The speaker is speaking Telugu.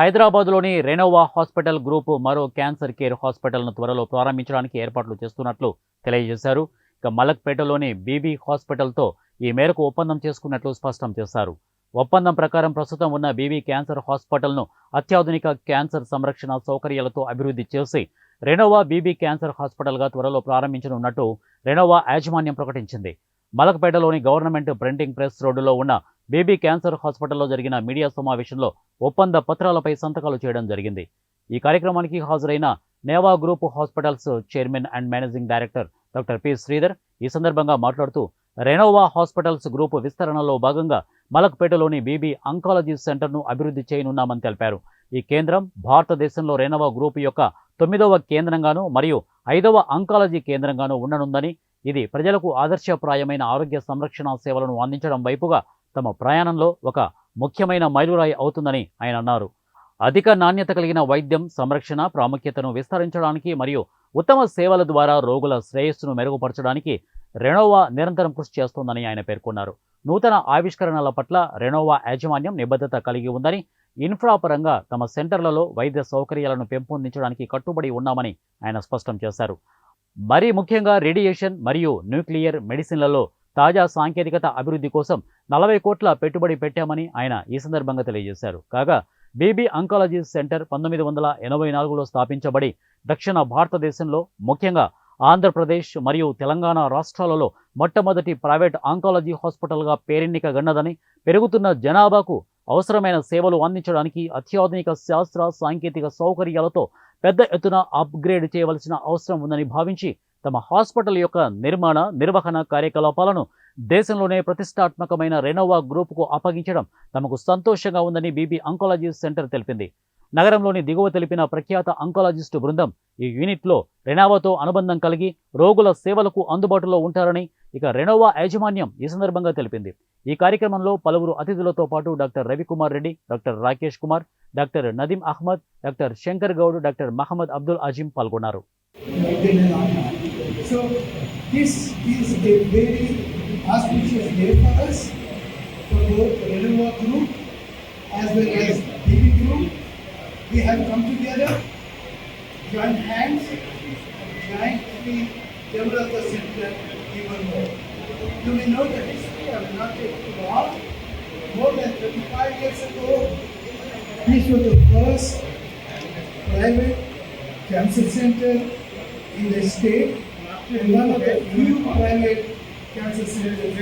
హైదరాబాద్లోని రెనోవా హాస్పిటల్ గ్రూప్ మరో క్యాన్సర్ కేర్ హాస్పిటల్ను త్వరలో ప్రారంభించడానికి ఏర్పాట్లు చేస్తున్నట్లు తెలియజేశారు. ఇక మలక్పేటలోని బీబీ హాస్పిటల్తో ఈ మేరకు ఒప్పందం చేసుకున్నట్లు స్పష్టం చేశారు. ఒప్పందం ప్రకారం ప్రస్తుతం ఉన్న బీబీ క్యాన్సర్ హాస్పిటల్ను అత్యాధునిక క్యాన్సర్ సంరక్షణ సౌకర్యాలతో అభివృద్ధి చేసి రెనోవా బీబీ క్యాన్సర్ హాస్పిటల్గా త్వరలో ప్రారంభించనున్నట్టు రెనోవా యాజమాన్యం ప్రకటించింది. మలక్పేటలోని గవర్నమెంట్ ప్రింటింగ్ ప్రెస్ రోడ్డులో ఉన్న బేబీ క్యాన్సర్ హాస్పిటల్లో జరిగిన మీడియా సమావేశంలో ఒప్పంద పత్రాలపై సంతకాలు చేయడం జరిగింది. ఈ కార్యక్రమానికి హాజరైన నేవా group hospitals chairman and managing director doctor P Sridhar ఈ సందర్భంగా మాట్లాడుతూ రెనోవా హాస్పిటల్స్ గ్రూప్ విస్తరణలో భాగంగా మలక్పేటలోని బీబీ అంకాలజీ సెంటర్ను అభివృద్ధి చేయనున్నామని తెలిపారు. ఈ కేంద్రం భారతదేశంలో రెనోవా గ్రూప్ యొక్క 9వ కేంద్రంగాను మరియు 5వ అంకాలజీ కేంద్రంగాను ఉండనుందని, ఇది ప్రజలకు ఆదర్శప్రాయమైన ఆరోగ్య సంరక్షణ సేవలను అందించడం వైపుగా తమ ప్రయాణంలో ఒక ముఖ్యమైన మైలురాయి అవుతుందని ఆయన అన్నారు. అధిక నాణ్యత కలిగిన వైద్యం సంరక్షణ ప్రాముఖ్యతను విస్తరించడానికి మరియు ఉత్తమ సేవల ద్వారా రోగుల శ్రేయస్సును మెరుగుపరచడానికి రెనోవా నిరంతరం కృషి చేస్తోందని ఆయన పేర్కొన్నారు. నూతన ఆవిష్కరణల పట్ల రెనోవా యాజమాన్యం నిబద్ధత కలిగి ఉందని, ఇన్ఫ్రా పరంగా తమ సెంటర్లలో వైద్య సౌకర్యాలను పెంపొందించడానికి కట్టుబడి ఉన్నామని ఆయన స్పష్టం చేశారు. మరీ ముఖ్యంగా రేడియేషన్ మరియు న్యూక్లియర్ మెడిసిన్లలో తాజా సాంకేతికత అభివృద్ధి కోసం 40 కోట్ల పెట్టుబడి పెట్టామని ఆయన ఈ సందర్భంగా తెలియజేశారు. కాగా బీబీ అంకాలజీ సెంటర్ 1984లో స్థాపించబడి దక్షిణ భారతదేశంలో ముఖ్యంగా ఆంధ్రప్రదేశ్ మరియు తెలంగాణ రాష్ట్రాలలో మొట్టమొదటి ప్రైవేట్ ఆంకాలజీ హాస్పిటల్గా పేరెన్నికగన్నదని, పెరుగుతున్న జనాభాకు అవసరమైన సేవలు అందించడానికి అత్యాధునిక శాస్త్ర సాంకేతిక సౌకర్యాలతో పెద్ద ఎత్తున అప్గ్రేడ్ చేయవలసిన అవసరం ఉందని భావించి తమ హాస్పిటల్ యొక్క నిర్వహణ కార్యకలాపాలను దేశంలోనే ప్రతిష్టాత్మకమైన రెనోవా గ్రూపుకు అప్పగించడం తమకు సంతోషంగా ఉందని బీబీ అంకాలజీ సెంటర్ తెలిపింది. నగరంలోని దిగువ తెలిపిన ప్రఖ్యాత అంకాలజిస్టు బృందం ఈ యూనిట్లో రెనోవాతో అనుబంధం కలిగి రోగుల సేవలకు అందుబాటులో ఉంటారని ఇక రెనోవా యాజమాన్యం ఈ సందర్భంగా తెలిపింది. ఈ కార్యక్రమంలో పలువురు అతిథులతో పాటు doctor Ravikumar Reddy, doctor Rakesh Kumar, doctor Nadeem Ahmed, doctor Shankar Goud, doctor Mohammed Abdul Azeem పాల్గొన్నారు. So this is a very auspicious day for us, for both Renova Group as well as BB Group. We have come together, join hands, jointly develop the center even more. You may know the history, I will not take too long. More than 35 years ago, this was the first private cancer center in the state and one of the few private cancer centers